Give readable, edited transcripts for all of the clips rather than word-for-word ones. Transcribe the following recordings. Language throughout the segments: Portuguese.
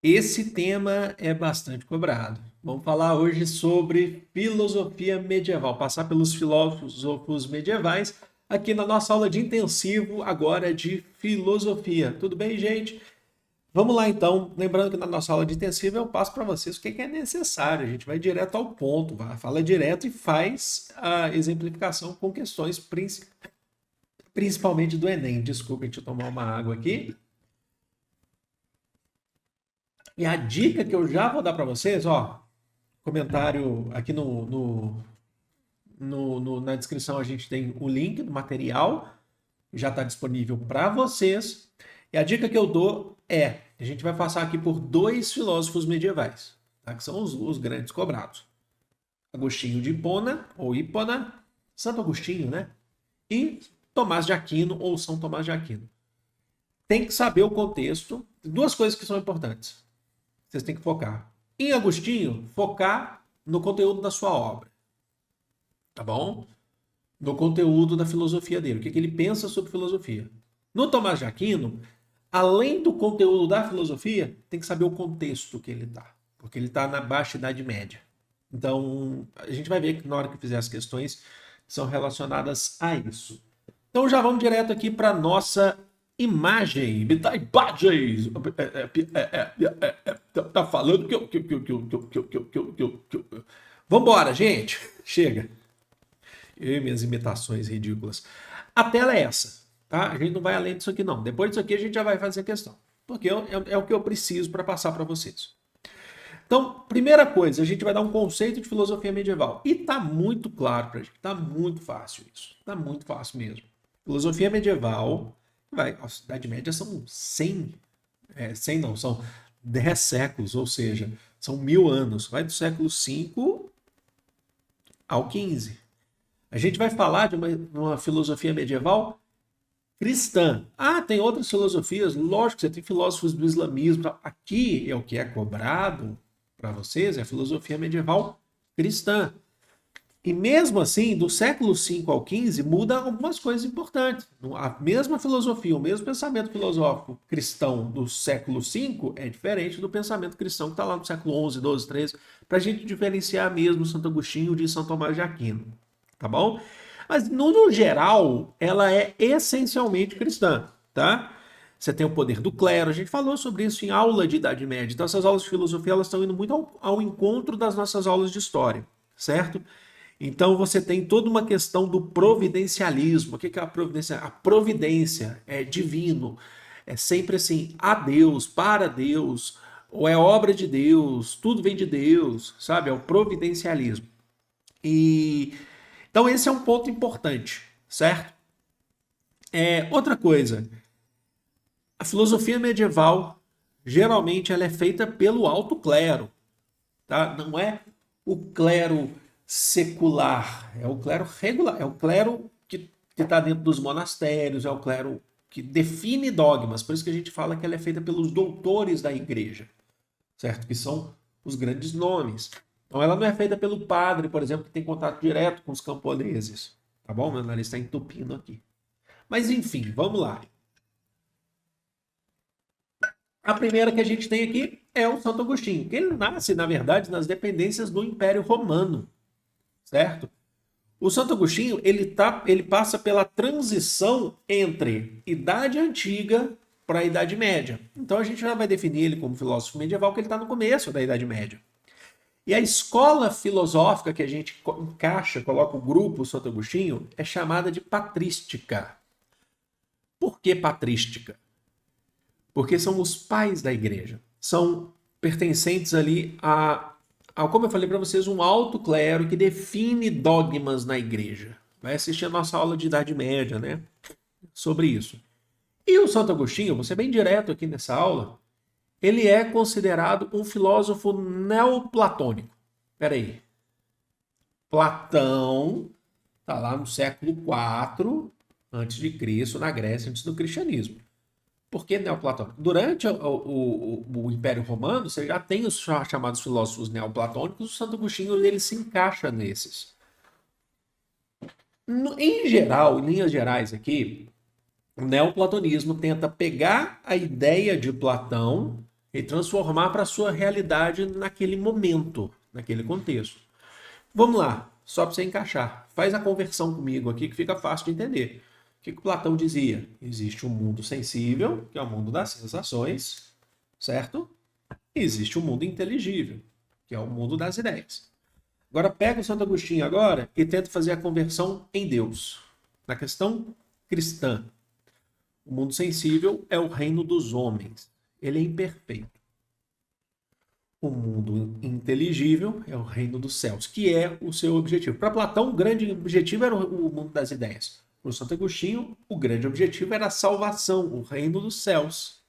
Esse tema é bastante cobrado. Vamos falar hoje sobre filosofia medieval, passar pelos filósofos medievais aqui na nossa aula de intensivo agora de filosofia. Tudo bem, gente? Vamos lá então. Lembrando que na nossa aula de intensivo eu passo para vocês o que é necessário. A gente vai direto ao ponto, fala direto e faz a exemplificação com questões principalmente do Enem. Desculpem, deixa eu tomar uma água aqui. E a dica que eu já vou dar para vocês, ó, comentário aqui na descrição a gente tem o link do material, já está disponível para vocês. E a dica que eu dou é, a gente vai passar aqui por dois filósofos medievais, tá? Que são os grandes cobrados. Agostinho de Hipona, ou Hipona, Santo Agostinho, né? E Tomás de Aquino, ou São Tomás de Aquino. Tem que saber o contexto. Duas coisas que são importantes. Vocês têm que focar. Em Agostinho, focar no conteúdo da sua obra. Tá bom? No conteúdo da filosofia dele. O que ele pensa sobre filosofia. No Tomás de Aquino, além do conteúdo da filosofia, tem que saber o contexto que ele está. Porque ele está na Baixa Idade Média. Então, a gente vai ver que na hora que fizer as questões são relacionadas a isso. Então, já vamos direto aqui para a nossa imagem. Imagens. Tá falando que. Vambora, gente. Chega. Eu e minhas imitações ridículas. A tela é essa, tá? A gente não vai além disso aqui, não. Depois disso aqui a gente já vai fazer a questão. Porque é o que eu preciso para passar para vocês. Então, primeira coisa, a gente vai dar um conceito de filosofia medieval. E tá muito claro pra gente. Tá muito fácil isso. Tá muito fácil mesmo. Filosofia medieval, a Idade Média são 100, 100 não, são 10 séculos, ou seja, são 1000 anos. Vai do século V ao XV. A gente vai falar de uma filosofia medieval cristã. Ah, tem outras filosofias, lógico, você tem filósofos do islamismo. Aqui é o que é cobrado para vocês, é a filosofia medieval cristã. E mesmo assim, do século V ao XV, muda algumas coisas importantes. A mesma filosofia, o mesmo pensamento filosófico cristão do século V é diferente do pensamento cristão que está lá no século XI, XII, XIII, para a gente diferenciar mesmo Santo Agostinho de São Tomás de Aquino. Tá bom? Mas, no geral, ela é essencialmente cristã, tá? Você tem o poder do clero, a gente falou sobre isso em aula de Idade Média. Então, essas aulas de filosofia, elas estão indo muito ao encontro das nossas aulas de história, certo? Então você tem toda uma questão do providencialismo. O que é a providência? A providência é divino, é sempre assim, a Deus, para Deus, ou é obra de Deus, tudo vem de Deus, sabe? É o providencialismo. E então esse é um ponto importante, certo? Outra coisa, a filosofia medieval geralmente ela é feita pelo alto clero, tá? Não é o clero secular, é o clero regular, é o clero que está dentro dos monastérios, é o clero que define dogmas, por isso que a gente fala que ela é feita pelos doutores da igreja, certo? Que são os grandes nomes. Então ela não é feita pelo padre, por exemplo, que tem contato direto com os camponeses, tá bom? Meu nariz está entupindo aqui. Mas enfim, vamos lá. A primeira que a gente tem aqui é o Santo Agostinho, que ele nasce, na verdade, nas dependências do Império Romano, certo? O Santo Agostinho ele passa pela transição entre Idade Antiga para a Idade Média. Então a gente já vai definir ele como filósofo medieval, que ele está no começo da Idade Média. E a escola filosófica que a gente encaixa, coloca o grupo Santo Agostinho, é chamada de patrística. Por que patrística? Porque são os pais da igreja. São pertencentes ali como eu falei para vocês, um alto clero que define dogmas na igreja. Vai assistir a nossa aula de Idade Média, né? Sobre isso. E o Santo Agostinho, vou ser bem direto aqui nessa aula, ele é considerado um filósofo neoplatônico. Peraí. Platão está lá no século IV antes de Cristo, na Grécia, antes do cristianismo. Por que neoplatônico? Durante o Império Romano, você já tem os chamados filósofos neoplatônicos, o Santo Agostinho ele se encaixa nesses. Em geral, em linhas gerais aqui, o neoplatonismo tenta pegar a ideia de Platão e transformar para a sua realidade naquele momento, naquele contexto. Vamos lá, só para você encaixar. Faz a conversão comigo aqui que fica fácil de entender. O que Platão dizia? Existe um mundo sensível, que é o mundo das sensações, certo? E existe um mundo inteligível, que é o mundo das ideias. Agora pega o Santo Agostinho agora e tenta fazer a conversão em Deus. Na questão cristã, o mundo sensível é o reino dos homens. Ele é imperfeito. O mundo inteligível é o reino dos céus, que é o seu objetivo. Para Platão, o grande objetivo era o mundo das ideias. Para o Santo Agostinho, o grande objetivo era a salvação, o reino dos céus.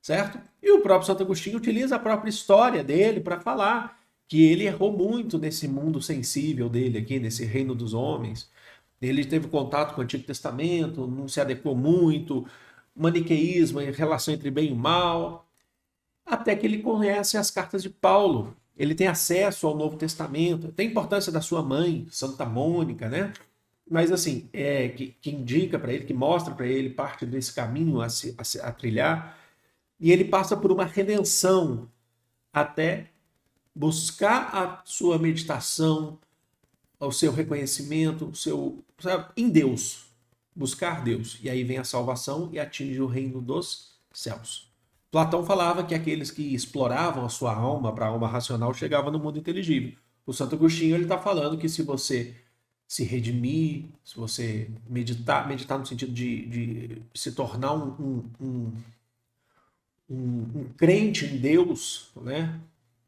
Certo? E o próprio Santo Agostinho utiliza a própria história dele para falar que ele errou muito nesse mundo sensível dele aqui, nesse reino dos homens. Ele teve contato com o Antigo Testamento, não se adequou muito, maniqueísmo em relação entre bem e mal, até que ele conhece as cartas de Paulo. Ele tem acesso ao Novo Testamento, tem a importância da sua mãe, Santa Mônica, né? Mas assim, que indica para ele, que mostra para ele parte desse caminho a trilhar, e ele passa por uma redenção até buscar a sua meditação, o seu reconhecimento, em Deus, buscar Deus. E aí vem a salvação e atinge o reino dos céus. Platão falava que aqueles que exploravam a sua alma para a alma racional chegavam no mundo inteligível. O Santo Agostinho ele está falando que se você se redimir, se você meditar no sentido de se tornar um crente em Deus, né?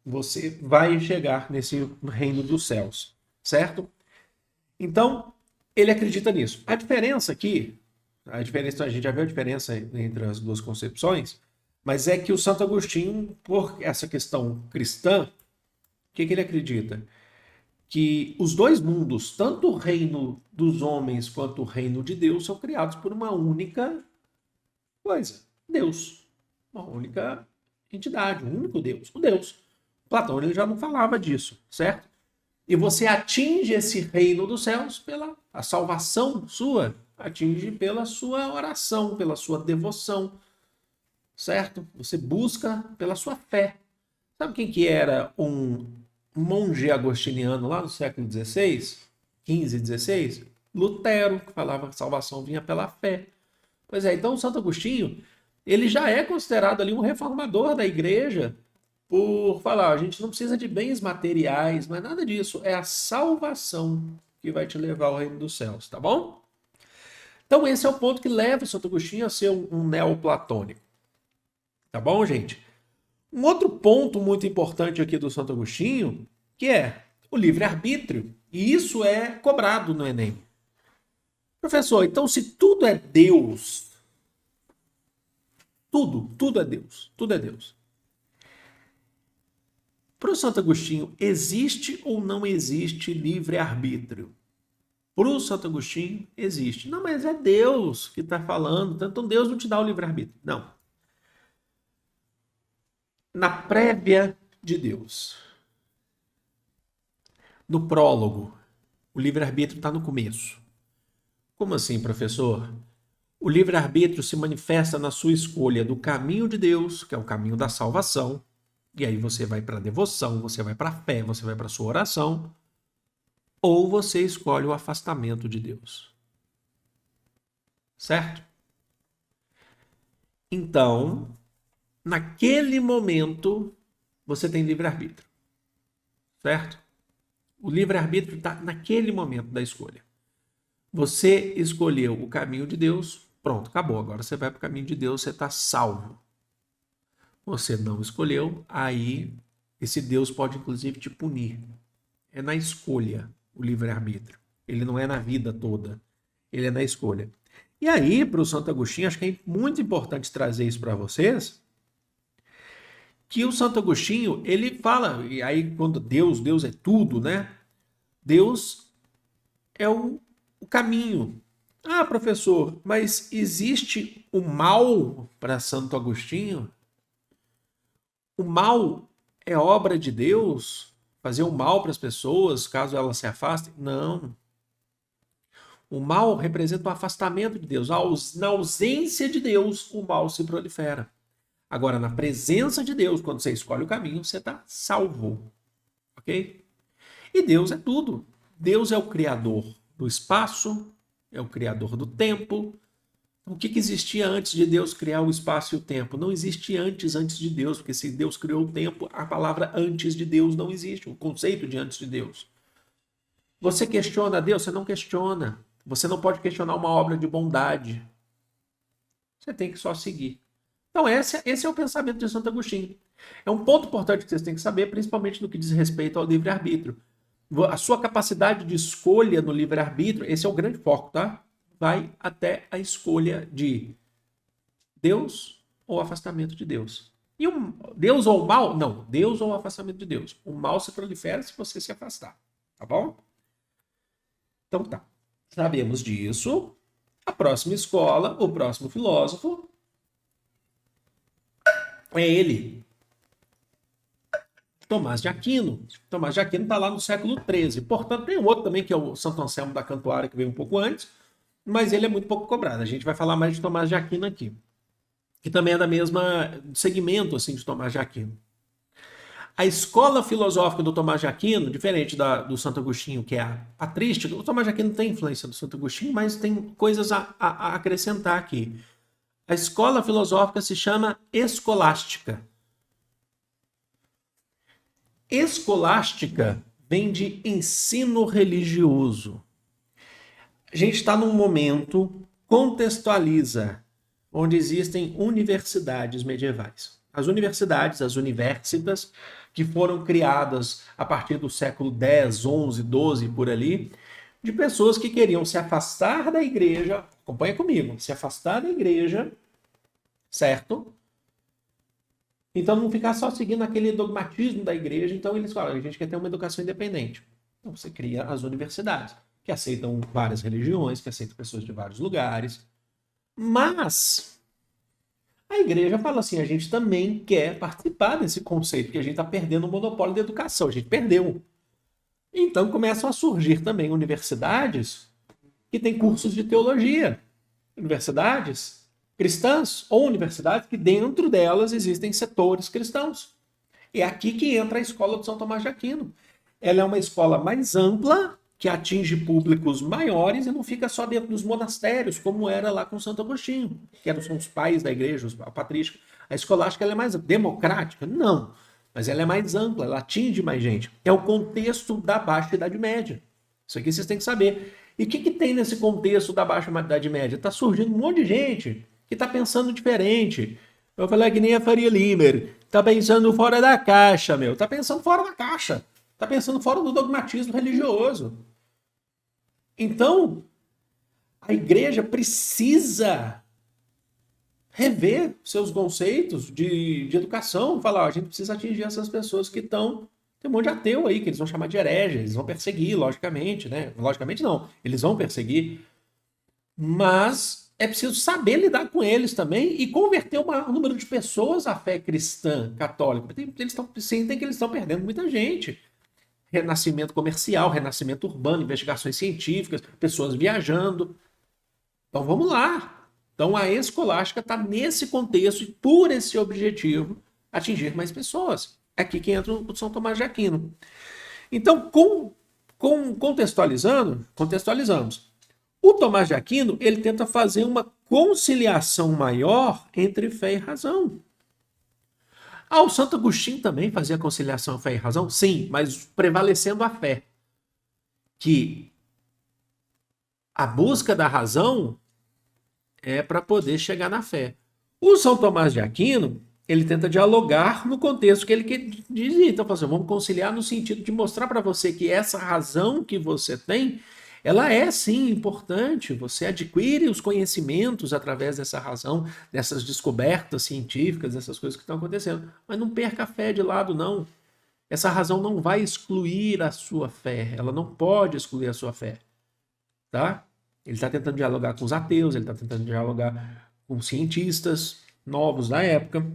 Você vai chegar nesse reino dos céus, certo? Então, ele acredita nisso. A diferença aqui, a gente já viu a diferença entre as duas concepções, mas é que o Santo Agostinho, por essa questão cristã, o que ele acredita? Que os dois mundos, tanto o reino dos homens quanto o reino de Deus, são criados por uma única coisa, Deus. Uma única entidade, um único Deus, o Deus. Platão ele já não falava disso, certo? E você atinge esse reino dos céus pela a salvação sua, atinge pela sua oração, pela sua devoção, certo? Você busca pela sua fé. Sabe quem que era um monge agostiniano lá no século XVI, 15, 16? Lutero, que falava que a salvação vinha pela fé. Pois é, então o Santo Agostinho, ele já é considerado ali um reformador da igreja por falar, a gente não precisa de bens materiais, não é nada disso, é a salvação que vai te levar ao reino dos céus, tá bom? Então esse é o ponto que leva o Santo Agostinho a ser um neoplatônico, tá bom, gente? Um outro ponto muito importante aqui do Santo Agostinho, que é o livre-arbítrio, e isso é cobrado no Enem. Professor, então se tudo é Deus, tudo é Deus, tudo é Deus. Para o Santo Agostinho, existe ou não existe livre-arbítrio? Para o Santo Agostinho, existe. Não, mas é Deus que está falando, então Deus não te dá o livre-arbítrio. Não. Na prévia de Deus, no prólogo, o livre-arbítrio está no começo. Como assim, professor? O livre-arbítrio se manifesta na sua escolha do caminho de Deus, que é o caminho da salvação, e aí você vai para a devoção, você vai para a fé, você vai para a sua oração, ou você escolhe o afastamento de Deus. Certo? Então, naquele momento, você tem livre-arbítrio. Certo? O livre-arbítrio está naquele momento da escolha. Você escolheu o caminho de Deus, pronto, acabou. Agora você vai para o caminho de Deus, você está salvo. Você não escolheu, aí esse Deus pode inclusive te punir. É na escolha o livre-arbítrio. Ele não é na vida toda. Ele é na escolha. E aí, para o Santo Agostinho, acho que é muito importante trazer isso para vocês, que o Santo Agostinho, ele fala, e aí quando Deus é tudo, né? Deus é o caminho. Ah, professor, mas existe o mal para Santo Agostinho? O mal é obra de Deus? Fazer o mal para as pessoas, caso elas se afastem? Não. O mal representa o afastamento de Deus. Na ausência de Deus, o mal se prolifera. Agora, na presença de Deus, quando você escolhe o caminho, você está salvo. Ok? E Deus é tudo. Deus é o criador do espaço, é o criador do tempo. O que existia antes de Deus criar o espaço e o tempo? Não existe antes de Deus, porque se Deus criou o tempo, a palavra antes de Deus não existe, o conceito de antes de Deus. Você questiona Deus? Você não questiona. Você não pode questionar uma obra de bondade. Você tem que só seguir. Então esse é o pensamento de Santo Agostinho. É um ponto importante que vocês têm que saber, principalmente no que diz respeito ao livre-arbítrio. A sua capacidade de escolha no livre-arbítrio, esse é o grande foco, tá? Vai até a escolha de Deus ou afastamento de Deus. E Deus ou o mal? Não, Deus ou afastamento de Deus. O mal se prolifera se você se afastar, tá bom? Então tá, sabemos disso. A próxima escola, o próximo filósofo é ele, Tomás de Aquino. Tomás de Aquino está lá no século XIII. Portanto, tem um outro também, que é o Santo Anselmo da Cantuária, que veio um pouco antes, mas ele é muito pouco cobrado. A gente vai falar mais de Tomás de Aquino aqui, que também é da mesma segmento assim, de Tomás de Aquino. A escola filosófica do Tomás de Aquino, diferente do Santo Agostinho, que é a patrística, o Tomás de Aquino tem influência do Santo Agostinho, mas tem coisas a acrescentar aqui. A escola filosófica se chama escolástica. Escolástica vem de ensino religioso. A gente está num momento, contextualiza, onde existem universidades medievais. As universidades, as universitas, que foram criadas a partir do século X, XI, XII, por ali, de pessoas que queriam se afastar da igreja, acompanha comigo, se afastar da igreja, certo? Então não ficar só seguindo aquele dogmatismo da igreja, então eles falam, a gente quer ter uma educação independente. Então você cria as universidades, que aceitam várias religiões, que aceitam pessoas de vários lugares, mas a igreja fala assim, a gente também quer participar desse conceito, que a gente está perdendo o monopólio da educação, a gente perdeu. Então começam a surgir também universidades que têm cursos de teologia, universidades cristãs ou universidades que dentro delas existem setores cristãos. É aqui que entra a escola de São Tomás de Aquino. Ela é uma escola mais ampla, que atinge públicos maiores e não fica só dentro dos monastérios, como era lá com Santo Agostinho, que são os pais da igreja, a patrística. A escolástica ela é mais democrática? Não. Mas ela é mais ampla, ela atinge mais gente. É o contexto da Baixa Idade Média. Isso aqui vocês têm que saber. E o que tem nesse contexto da Baixa Idade Média? Está surgindo um monte de gente que está pensando diferente. Eu falei que nem a Faria Limer. Está pensando fora da caixa, meu. Está pensando fora da caixa. Está pensando fora do dogmatismo religioso. Então, a igreja precisa rever seus conceitos de educação. Falar, ó, a gente precisa atingir essas pessoas que estão... Tem um monte de ateu aí, que eles vão chamar de herege, eles vão perseguir, logicamente, né? Logicamente não, eles vão perseguir. Mas é preciso saber lidar com eles também e converter um número de pessoas à fé cristã, católica. Eles sentem que eles estão perdendo muita gente. Renascimento comercial, renascimento urbano, investigações científicas, pessoas viajando. Então vamos lá. Então a escolástica está nesse contexto e por esse objetivo atingir mais pessoas. É aqui que entra o São Tomás de Aquino. Então, contextualizamos. O Tomás de Aquino ele tenta fazer uma conciliação maior entre fé e razão. O Santo Agostinho também fazia conciliação fé e razão? Sim, mas prevalecendo a fé. Que a busca da razão é para poder chegar na fé. O São Tomás de Aquino, ele tenta dialogar no contexto que ele dizia. Então, vamos conciliar no sentido de mostrar para você que essa razão que você tem, ela é sim importante. Você adquire os conhecimentos através dessa razão, dessas descobertas científicas, dessas coisas que estão acontecendo. Mas não perca a fé de lado, não. Essa razão não vai excluir a sua fé. Ela não pode excluir a sua fé. Tá? Ele está tentando dialogar com os ateus, ele está tentando dialogar com cientistas novos da época.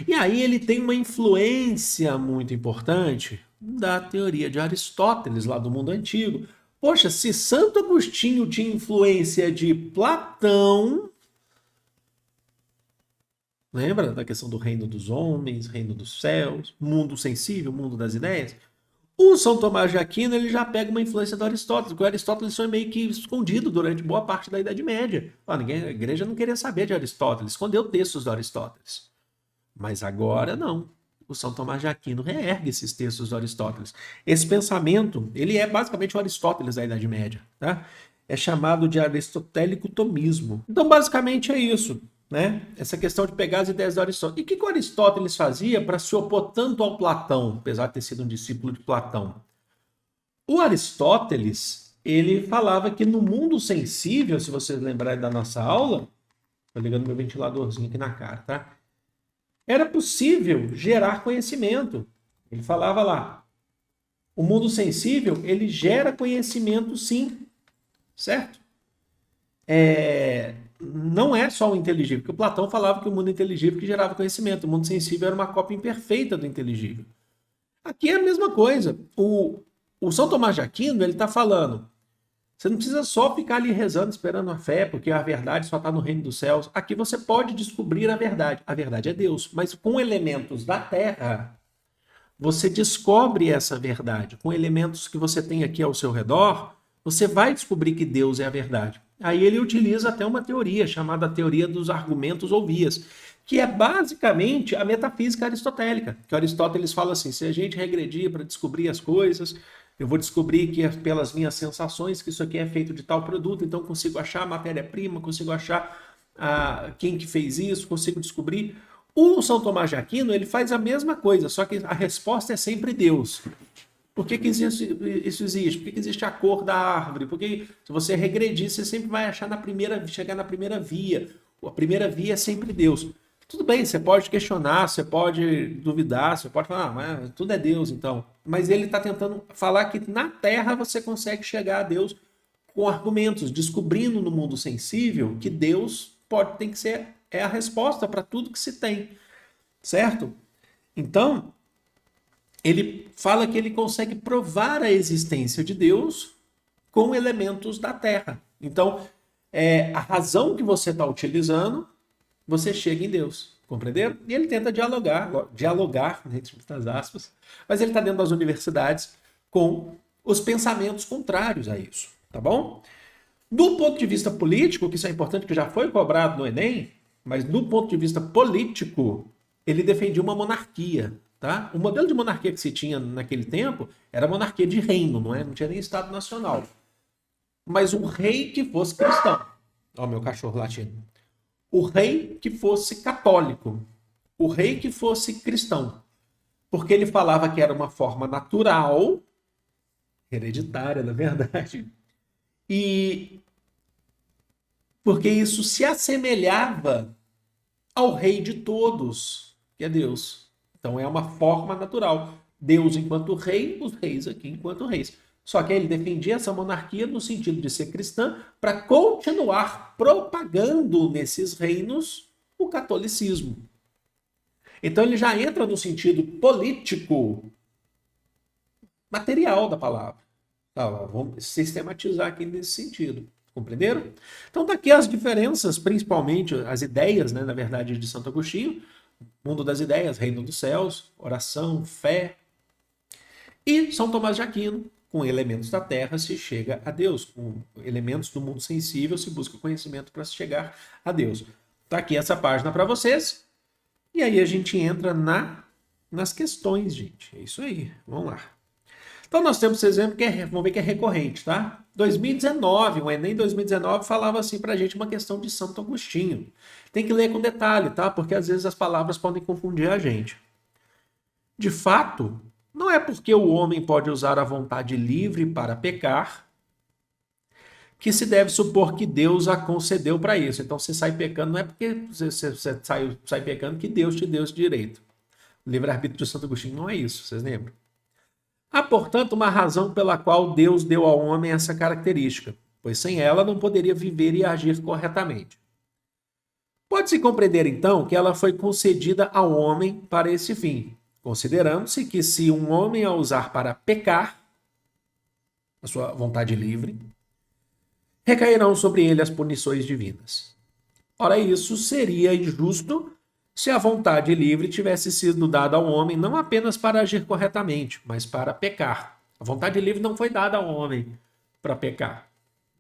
E aí ele tem uma influência muito importante da teoria de Aristóteles, lá do mundo antigo. Poxa, se Santo Agostinho tinha influência de Platão, Lembra da questão do reino dos homens, reino dos céus, mundo sensível, mundo das ideias? O São Tomás de Aquino ele já pega uma influência do Aristóteles, porque o Aristóteles foi meio que escondido durante boa parte da Idade Média. A igreja não queria saber de Aristóteles, escondeu textos do Aristóteles. Mas agora não. O São Tomás de Aquino reergue esses textos do Aristóteles. Esse pensamento, ele é basicamente o Aristóteles da Idade Média, tá? É chamado de aristotélico tomismo. Então, basicamente é isso, né? Essa questão de pegar as ideias do Aristóteles. E o que o Aristóteles fazia para se opor tanto ao Platão, apesar de ter sido um discípulo de Platão? O Aristóteles, ele falava que no mundo sensível, se vocês lembrarem da nossa aula, tô ligando meu ventiladorzinho aqui na cara, tá? Era possível gerar conhecimento. Ele falava lá, o mundo sensível, ele gera conhecimento sim, certo? Não é só o inteligível, porque o Platão falava que o mundo inteligível que gerava conhecimento, o mundo sensível era uma cópia imperfeita do inteligível. Aqui é a mesma coisa. O São Tomás de Aquino, ele está falando, você não precisa só ficar ali rezando, esperando a fé, porque a verdade só está no reino dos céus. Aqui você pode descobrir a verdade. A verdade é Deus, mas com elementos da terra, você descobre essa verdade. Com elementos que você tem aqui ao seu redor, você vai descobrir que Deus é a verdade. Aí ele utiliza até uma teoria chamada teoria dos argumentos ou vias, que é basicamente a metafísica aristotélica. Que Aristóteles fala assim, se a gente regredir para descobrir as coisas, eu vou descobrir que é pelas minhas sensações que isso aqui é feito de tal produto, então consigo achar a matéria-prima, consigo achar quem que fez isso, consigo descobrir. O São Tomás de Aquino, ele faz a mesma coisa, só que a resposta é sempre Deus. Por que isso existe? Por que existe a cor da árvore? Porque se você regredir, você sempre vai achar chegar na primeira via. A primeira via é sempre Deus. Tudo bem, você pode questionar, você pode duvidar, você pode falar, mas tudo é Deus então. Mas ele está tentando falar que na Terra você consegue chegar a Deus com argumentos, descobrindo no mundo sensível que Deus tem que ser a resposta para tudo que se tem, certo? Então, ele fala que ele consegue provar a existência de Deus com elementos da Terra. Então, a razão que você está utilizando, você chega em Deus. Compreenderam? E ele tenta dialogar, entre muitas aspas, mas ele está dentro das universidades com os pensamentos contrários a isso. Tá bom? Do ponto de vista político, que isso é importante, que já foi cobrado no Enem, mas do ponto de vista político, ele defendia uma monarquia. Tá? O modelo de monarquia que se tinha naquele tempo era monarquia de reino, não tinha nem Estado Nacional. Mas um rei que fosse cristão. Ó, meu cachorro latindo. O rei que fosse católico. O rei que fosse cristão. Porque ele falava que era uma forma natural, hereditária, na verdade, e porque isso se assemelhava ao rei de todos, que é Deus. Então é uma forma natural. Deus enquanto rei, os reis aqui enquanto reis. Só que ele defendia essa monarquia no sentido de ser cristã para continuar propagando nesses reinos o catolicismo. Então ele já entra no sentido político material da palavra. Tá, vamos sistematizar aqui nesse sentido. Compreenderam? Então daqui as diferenças, principalmente as ideias, né, na verdade, de Santo Agostinho, mundo das ideias, reino dos céus, oração, fé. E São Tomás de Aquino, com elementos da terra se chega a Deus, com elementos do mundo sensível se busca conhecimento para se chegar a Deus. Tá aqui essa página para vocês. E aí a gente entra nas questões, gente. É isso aí. Vamos lá. Então nós temos esse exemplo vamos ver que é recorrente, tá? 2019, o Enem 2019 falava assim pra gente uma questão de Santo Agostinho. Tem que ler com detalhe, tá? Porque às vezes as palavras podem confundir a gente. De fato, não é porque o homem pode usar a vontade livre para pecar que se deve supor que Deus a concedeu para isso. Então você sai pecando, não é porque você sai pecando que Deus te deu esse direito. O livre-arbítrio de Santo Agostinho não é isso, vocês lembram? Há, portanto, uma razão pela qual Deus deu ao homem essa característica, pois sem ela não poderia viver e agir corretamente. Pode-se compreender, então, que ela foi concedida ao homem para esse fim, considerando-se que se um homem a usar para pecar, a sua vontade livre, recairão sobre ele as punições divinas. Ora, isso seria injusto se a vontade livre tivesse sido dada ao homem não apenas para agir corretamente, mas para pecar. A vontade livre não foi dada ao homem para pecar,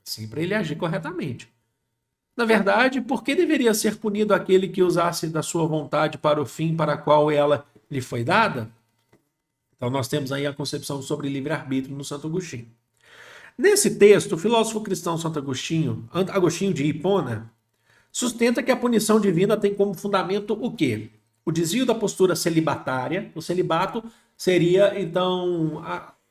sim para ele agir corretamente. Na verdade, por que deveria ser punido aquele que usasse da sua vontade para o fim para qual ela lhe foi dada? Então nós temos aí a concepção sobre livre-arbítrio no Santo Agostinho. Nesse texto, o filósofo cristão Santo Agostinho, Agostinho de Hipona, sustenta que a punição divina tem como fundamento o quê? O desvio da postura celibatária. O celibato seria, então,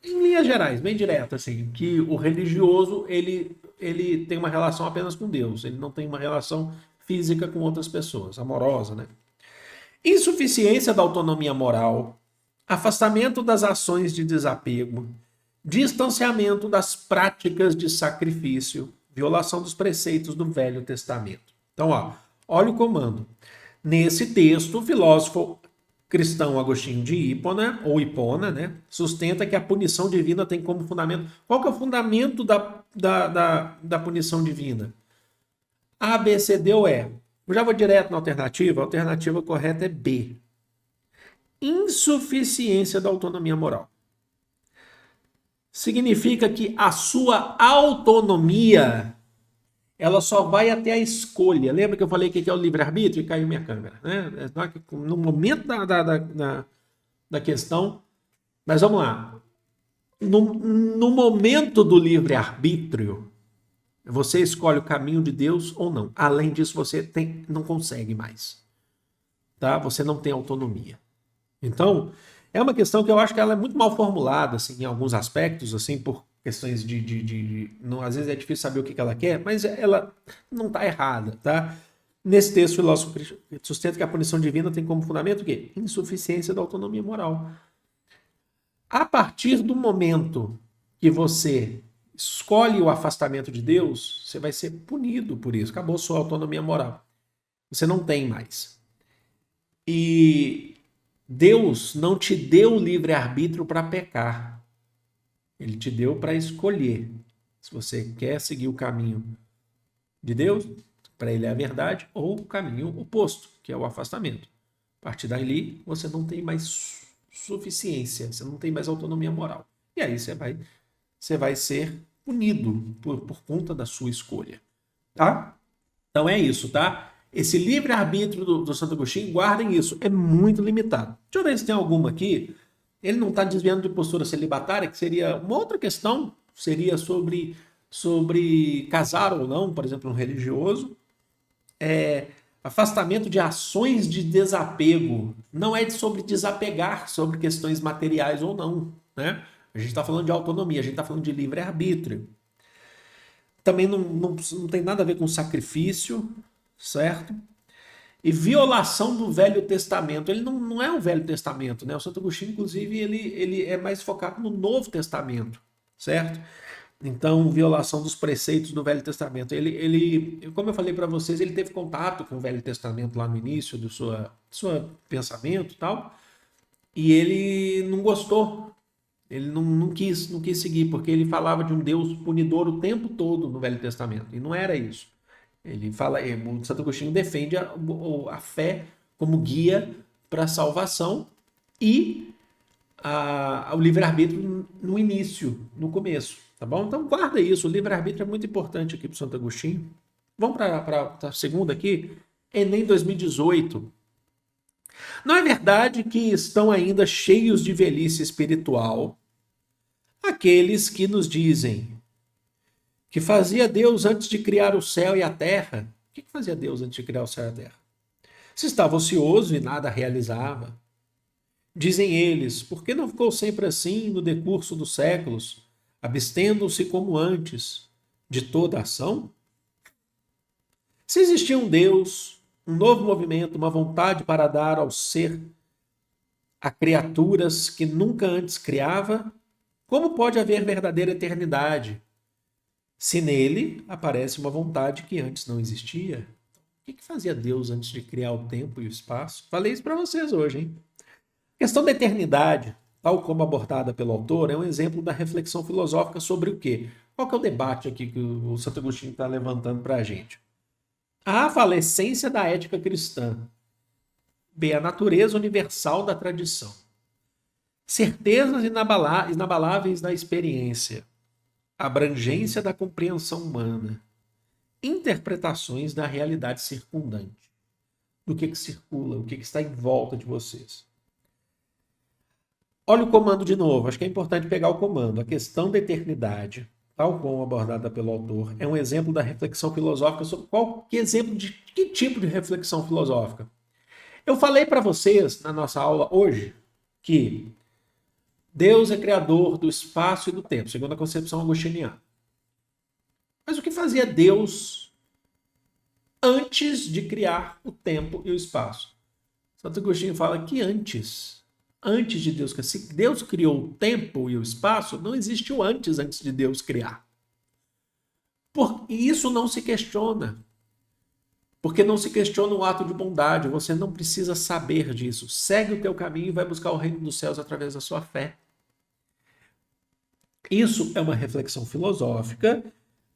em linhas gerais, bem direto, assim, que o religioso, ele tem uma relação apenas com Deus, ele não tem uma relação física com outras pessoas, amorosa, né? Insuficiência da autonomia moral, afastamento das ações de desapego, distanciamento das práticas de sacrifício, violação dos preceitos do Velho Testamento. Então, olha o comando. Nesse texto, o filósofo cristão Agostinho de Hipona, ou Hipona, né, sustenta que a punição divina tem como fundamento... Qual que é o fundamento da punição divina? A, B, C, D ou E? Eu já vou direto na alternativa. A alternativa correta é B. Insuficiência da autonomia moral. Significa que a sua autonomia... ela só vai até a escolha. Lembra que eu falei que é o livre-arbítrio? E caiu minha câmera. Né? No momento da questão, mas vamos lá. No momento do livre-arbítrio, você escolhe o caminho de Deus ou não. Além disso, você não consegue mais. Tá? Você não tem autonomia. Então, é uma questão que eu acho que ela é muito mal formulada, assim, em alguns aspectos, assim, por questões não, às vezes é difícil saber o que ela quer, mas ela não está errada, tá? Nesse texto, o filósofo sustenta que a punição divina tem como fundamento o quê? Insuficiência da autonomia moral. A partir do momento que você escolhe o afastamento de Deus, você vai ser punido por isso. Acabou sua autonomia moral. Você não tem mais. E Deus não te deu o livre-arbítrio para pecar. Ele te deu para escolher. Se você quer seguir o caminho de Deus, para ele é a verdade, ou o caminho oposto, que é o afastamento. A partir dali, você não tem mais suficiência, você não tem mais autonomia moral. E aí você vai ser punido por conta da sua escolha. Tá? Então é isso, tá? Esse livre-arbítrio do Santo Agostinho, guardem isso, é muito limitado. Deixa eu ver se tem alguma aqui. Ele não está desviando de postura celibatária, que seria uma outra questão, seria sobre casar ou não, por exemplo, um religioso. Afastamento de ações de desapego. Não é sobre desapegar sobre questões materiais ou não. Né? A gente está falando de autonomia, a gente está falando de livre-arbítrio. Também não tem nada a ver com sacrifício, certo? E violação do Velho Testamento. Ele não é o Velho Testamento, né? O Santo Agostinho, inclusive, ele é mais focado no Novo Testamento, certo? Então, violação dos preceitos do Velho Testamento. Ele como eu falei para vocês, ele teve contato com o Velho Testamento lá no início do seu pensamento e tal, e ele não gostou. Ele não quis seguir, porque ele falava de um Deus punidor o tempo todo no Velho Testamento, e não era isso. Ele fala, o Santo Agostinho defende a fé como guia para a salvação e o livre-arbítrio no início, no começo, tá bom? Então guarda isso, o livre-arbítrio é muito importante aqui para o Santo Agostinho. Vamos para a segunda aqui, Enem 2018. Não é verdade que estão ainda cheios de velhice espiritual aqueles que nos dizem que fazia Deus antes de criar o céu e a terra? O que fazia Deus antes de criar o céu e a terra? Se estava ocioso e nada realizava. Dizem eles, por que não ficou sempre assim no decurso dos séculos, abstendo-se como antes de toda ação? Se existia um Deus, um novo movimento, uma vontade para dar ao ser a criaturas que nunca antes criava, como pode haver verdadeira eternidade se nele aparece uma vontade que antes não existia? O que fazia Deus antes de criar o tempo e o espaço? Falei isso para vocês hoje, hein? A questão da eternidade, tal como abordada pelo autor, é um exemplo da reflexão filosófica sobre o quê? Qual que é o debate aqui que o Santo Agostinho está levantando para a gente? A avalescência da ética cristã. B, a natureza universal da tradição. Certezas inabaláveis da experiência. Abrangência da compreensão humana. Interpretações da realidade circundante. Do que circula, o que está em volta de vocês. Olha o comando de novo, acho que é importante pegar o comando. A questão da eternidade, tal como abordada pelo autor, é um exemplo da reflexão filosófica sobre que tipo de reflexão filosófica? Eu falei para vocês na nossa aula hoje que Deus é criador do espaço e do tempo, segundo a concepção agostiniana. Mas o que fazia Deus antes de criar o tempo e o espaço? Santo Agostinho fala que antes de Deus criar, se Deus criou o tempo e o espaço, não existe o antes de Deus criar. E isso não se questiona. Porque não se questiona o ato de bondade, você não precisa saber disso. Segue o teu caminho e vai buscar o reino dos céus através da sua fé. Isso é uma reflexão filosófica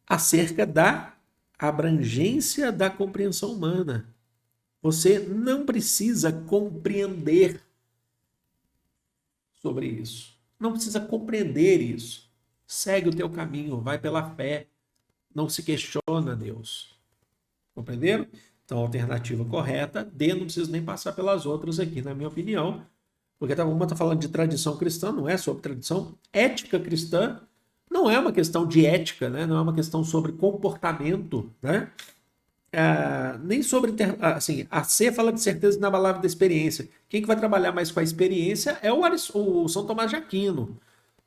acerca da abrangência da compreensão humana. Você não precisa compreender sobre isso. Não precisa compreender isso. Segue o teu caminho, vai pela fé. Não se questiona Deus. Compreenderam? Então, a alternativa correta, D, não preciso nem passar pelas outras aqui, na minha opinião, porque uma está falando de tradição cristã, não é sobre tradição. Ética cristã não é uma questão de ética, né? Não é uma questão sobre comportamento, né? Nem sobre... Assim, a C fala de certeza inabalável da experiência. Quem que vai trabalhar mais com a experiência é o São Tomás de Aquino,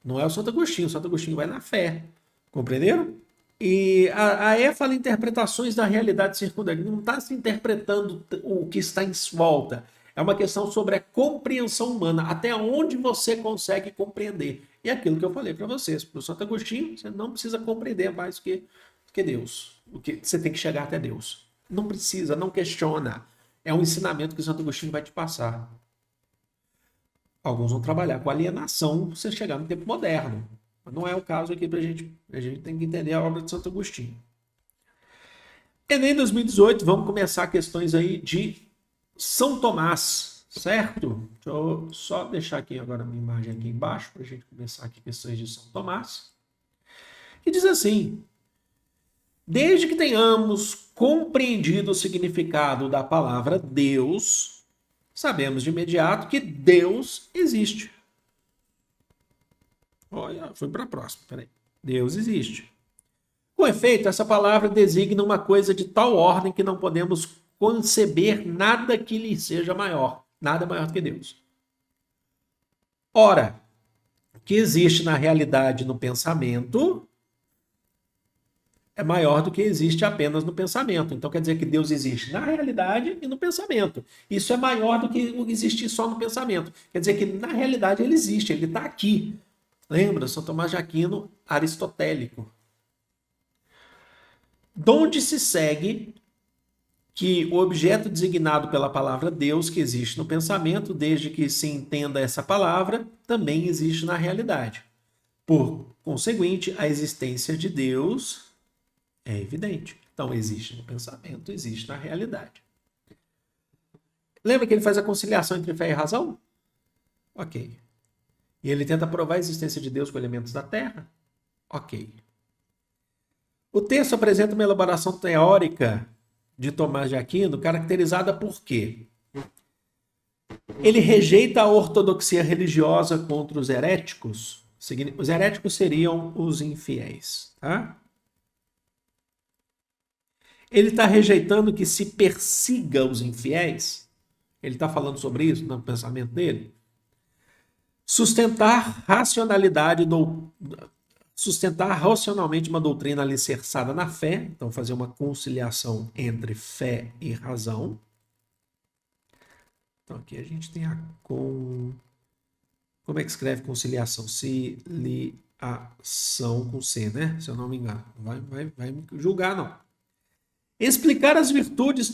não é o Santo Agostinho. O Santo Agostinho vai na fé. Compreenderam? E a E fala interpretações da realidade circundante. Não está se interpretando o que está em volta. É uma questão sobre a compreensão humana, até onde você consegue compreender. E é aquilo que eu falei para vocês. Para o Santo Agostinho, você não precisa compreender mais que Deus. Você tem que chegar até Deus. Não precisa, não questiona. É um ensinamento que o Santo Agostinho vai te passar. Alguns vão trabalhar com alienação para você chegar no tempo moderno. Mas não é o caso aqui para a gente. A gente tem que entender a obra de Santo Agostinho. Enem 2018, vamos começar questões aí de São Tomás, certo? Deixa eu só deixar aqui agora a minha imagem aqui embaixo para a gente começar aqui questões de São Tomás. E diz assim: desde que tenhamos compreendido o significado da palavra Deus, sabemos de imediato que Deus existe. Olha, fui para a próxima, peraí. Deus existe. Com efeito, essa palavra designa uma coisa de tal ordem que não podemos conceber nada que lhe seja maior. Nada maior do que Deus. Ora, o que existe na realidade no pensamento é maior do que existe apenas no pensamento. Então quer dizer que Deus existe na realidade e no pensamento. Isso é maior do que existir só no pensamento. Quer dizer que na realidade ele existe, ele está aqui. Lembra? São Tomás de Aquino, aristotélico. Donde se segue que o objeto designado pela palavra Deus, que existe no pensamento, desde que se entenda essa palavra, também existe na realidade. Por conseguinte, a existência de Deus é evidente. Então, existe no pensamento, existe na realidade. Lembra que ele faz a conciliação entre fé e razão? Ok. E ele tenta provar a existência de Deus com elementos da Terra? Ok. O texto apresenta uma elaboração teórica de Tomás de Aquino, caracterizada por quê? Ele rejeita a ortodoxia religiosa contra os heréticos. Os heréticos seriam os infiéis, tá? Ele está rejeitando que se persiga os infiéis. Ele está falando sobre isso no pensamento dele. Sustentar racionalmente uma doutrina alicerçada na fé, então fazer uma conciliação entre fé e razão. Então aqui a gente tem como é que escreve conciliação? Conciliação com C, né? Se eu não me engano. Vai me julgar, não. Explicar as virtudes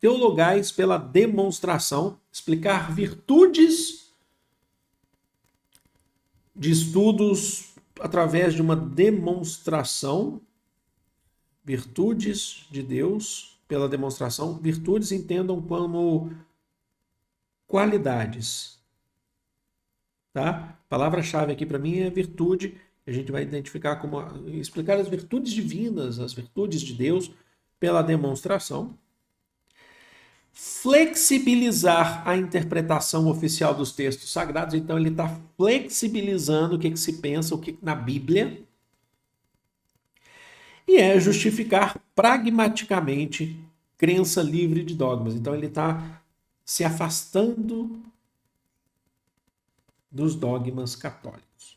teologais pela demonstração. Explicar virtudes de estudos através de uma demonstração. Virtudes de Deus pela demonstração. Virtudes entendam como qualidades. Tá? A palavra-chave aqui para mim é virtude. A gente vai identificar como explicar as virtudes divinas, as virtudes de Deus, pela demonstração. Flexibilizar a interpretação oficial dos textos sagrados. Então, ele está flexibilizando o que se pensa, o que na Bíblia. E é justificar pragmaticamente crença livre de dogmas. Então, ele está se afastando dos dogmas católicos.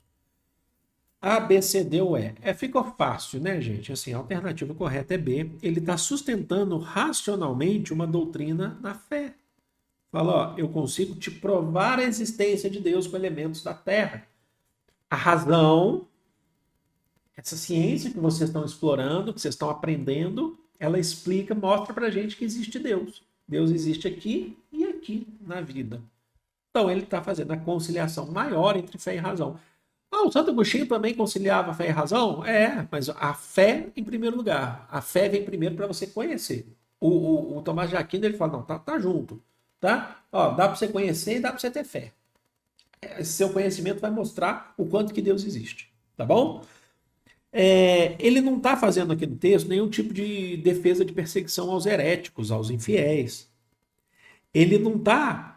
A, B, C, D ou E. Ficou fácil, né, gente? Assim, a alternativa correta é B. Ele está sustentando racionalmente uma doutrina na fé. Fala, ó, eu consigo te provar a existência de Deus com elementos da Terra. A razão, essa ciência que vocês estão explorando, que vocês estão aprendendo, ela explica, mostra pra gente que existe Deus. Deus existe aqui e aqui na vida. Então ele está fazendo a conciliação maior entre fé e razão. O Santo Agostinho também conciliava fé e razão? Mas a fé em primeiro lugar. A fé vem primeiro para você conhecer. O Tomás de Aquino, ele fala, não, tá junto. Tá? Dá para você conhecer e dá para você ter fé. Esse seu conhecimento vai mostrar o quanto que Deus existe. Tá bom? Ele não está fazendo aqui no texto nenhum tipo de defesa de perseguição aos heréticos, aos infiéis. Ele não está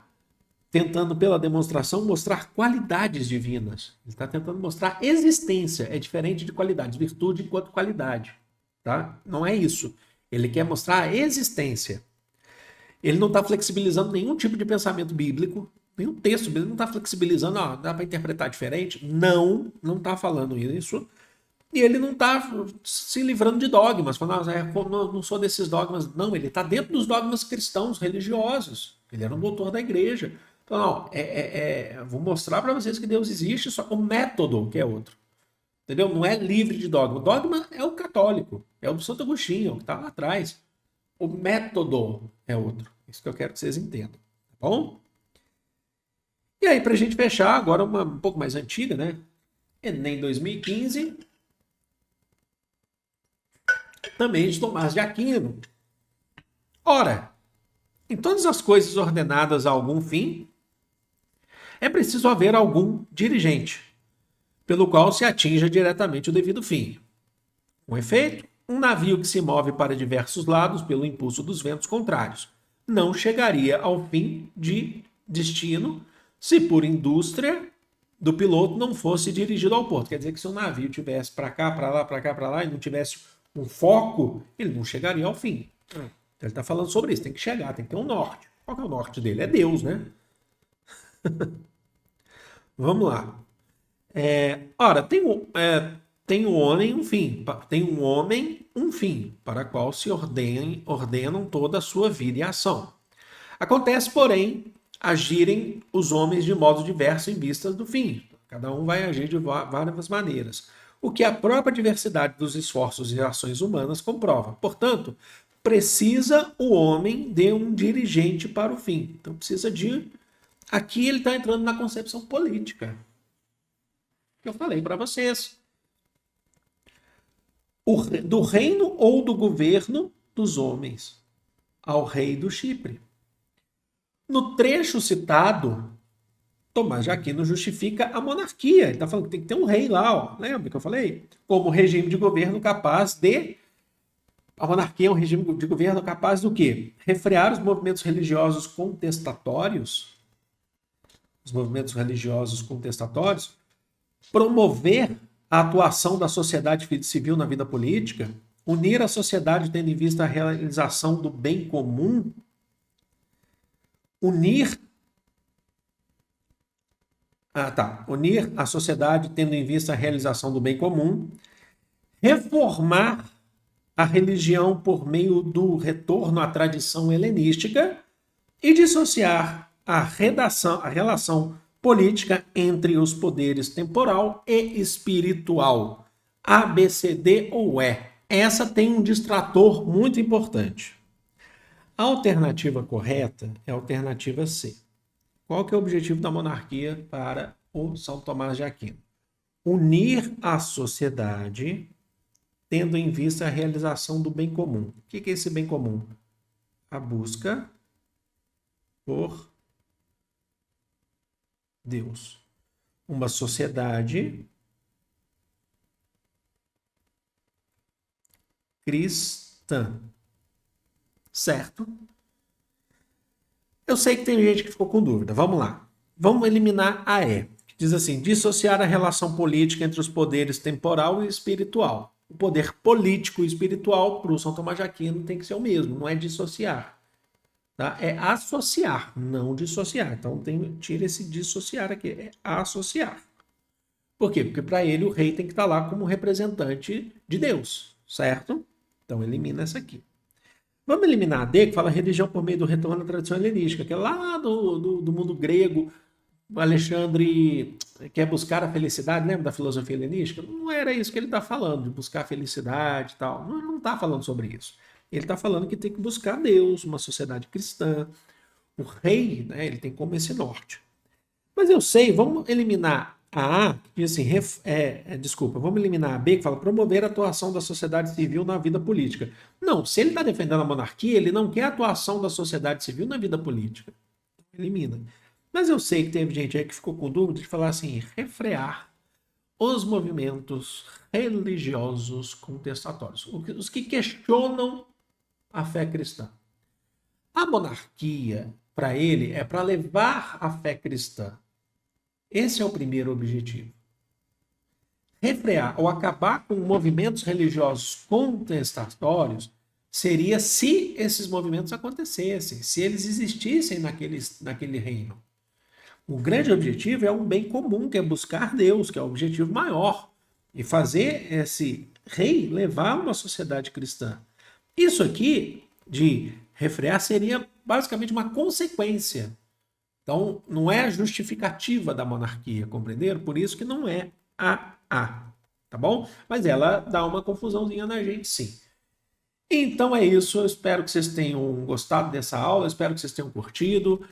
tentando, pela demonstração, mostrar qualidades divinas. Ele está tentando mostrar existência. É diferente de qualidades. Virtude enquanto qualidade. Tá? Não é isso. Ele quer mostrar a existência. Ele não está flexibilizando nenhum tipo de pensamento bíblico. Nenhum texto bíblico não está flexibilizando. Dá para interpretar diferente? Não está falando isso. E ele não está se livrando de dogmas. Falando, não sou desses dogmas. Não, ele está dentro dos dogmas cristãos, religiosos. Ele era um doutor da igreja. Então, não, vou mostrar para vocês que Deus existe, só que o método que é outro. Entendeu? Não é livre de dogma. O dogma é o católico, é o do Santo Agostinho, que está lá atrás. O método é outro. Isso que eu quero que vocês entendam. Tá bom? E aí, para a gente fechar, agora uma um pouco mais antiga, né? Enem 2015. Também de Tomás de Aquino. Ora, em todas as coisas ordenadas a algum fim, é preciso haver algum dirigente, pelo qual se atinja diretamente o devido fim. Com efeito, um navio que se move para diversos lados pelo impulso dos ventos contrários não chegaria ao fim de destino se por indústria do piloto não fosse dirigido ao porto. Quer dizer que se um navio tivesse para cá, para lá e não tivesse um foco, ele não chegaria ao fim. Então ele está falando sobre isso, tem que chegar, tem que ter um norte. Qual que é o norte dele? É Deus, né? Vamos lá. Ora, tem um homem um fim, para qual se ordenam toda a sua vida e ação. Acontece, porém, agirem os homens de modo diverso em vistas do fim. Cada um vai agir de várias maneiras. O que a própria diversidade dos esforços e ações humanas comprova. Portanto, precisa o homem de um dirigente para o fim. Então, precisa de... Aqui ele está entrando na concepção política. Que eu falei para vocês. Do reino ou do governo dos homens ao rei do Chipre. No trecho citado, Tomás de Aquino justifica a monarquia. Ele está falando que tem que ter um rei lá, ó. Lembra que eu falei? Como regime de governo capaz de... A monarquia é um regime de governo capaz do quê? Refrear os movimentos religiosos contestatórios. Promover a atuação da sociedade civil na vida política, unir a sociedade tendo em vista a realização do bem comum, unir a sociedade tendo em vista a realização do bem comum, reformar a religião por meio do retorno à tradição helenística e dissociar a relação política entre os poderes temporal e espiritual. A, B, C, D ou E. Essa tem um distrator muito importante. A alternativa correta é a alternativa C. Qual que é o objetivo da monarquia para o São Tomás de Aquino? Unir a sociedade tendo em vista a realização do bem comum. O que é esse bem comum? A busca por Deus. Uma sociedade cristã. Certo? Eu sei que tem gente que ficou com dúvida. Vamos lá. Vamos eliminar a E. Diz assim: dissociar a relação política entre os poderes temporal e espiritual. O poder político e espiritual, para o São Tomás de Aquino, tem que ser o mesmo, não é dissociar. Tá? É associar, não dissociar. Então tira esse dissociar aqui, é associar. Por quê? Porque para ele o rei tem que estar lá como representante de Deus, certo? Então elimina essa aqui. Vamos eliminar a D, que fala religião por meio do retorno à tradição helenística, que é lá do mundo grego. O Alexandre quer buscar a felicidade, lembra da filosofia helenística? Não era isso que ele está falando, de buscar a felicidade e tal. Não está falando sobre isso. Ele está falando que tem que buscar Deus, uma sociedade cristã. O rei, né, ele tem como esse norte. Mas eu sei, vamos eliminar a A, que diz assim, vamos eliminar a B, que fala promover a atuação da sociedade civil na vida política. Não, se ele está defendendo a monarquia, ele não quer a atuação da sociedade civil na vida política. Elimina. Mas eu sei que teve gente aí que ficou com dúvida de falar assim, refrear os movimentos religiosos contestatórios, os que questionam a fé cristã. A monarquia, para ele, é para levar a fé cristã. Esse é o primeiro objetivo. Refrear ou acabar com movimentos religiosos contestatórios seria se esses movimentos acontecessem, se eles existissem naquele reino. O grande objetivo é um bem comum, que é buscar Deus, que é o objetivo maior, e fazer esse rei levar uma sociedade cristã. Isso aqui, de refrear, seria basicamente uma consequência. Então, não é a justificativa da monarquia, compreenderam? Por isso que não é a, tá bom? Mas ela dá uma confusãozinha na gente, sim. Então é isso, eu espero que vocês tenham gostado dessa aula, espero que vocês tenham curtido.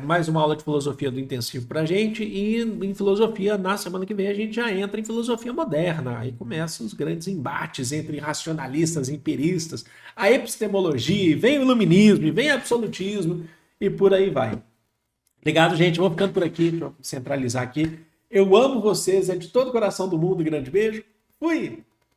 Mais uma aula de filosofia do intensivo pra gente, e em filosofia, na semana que vem, a gente já entra em filosofia moderna, aí começam os grandes embates entre racionalistas e empiristas, a epistemologia, vem o iluminismo, vem o absolutismo, e por aí vai. Obrigado, gente. Vou ficando por aqui, para centralizar aqui. Eu amo vocês, é de todo o coração do mundo. Grande beijo. Fui!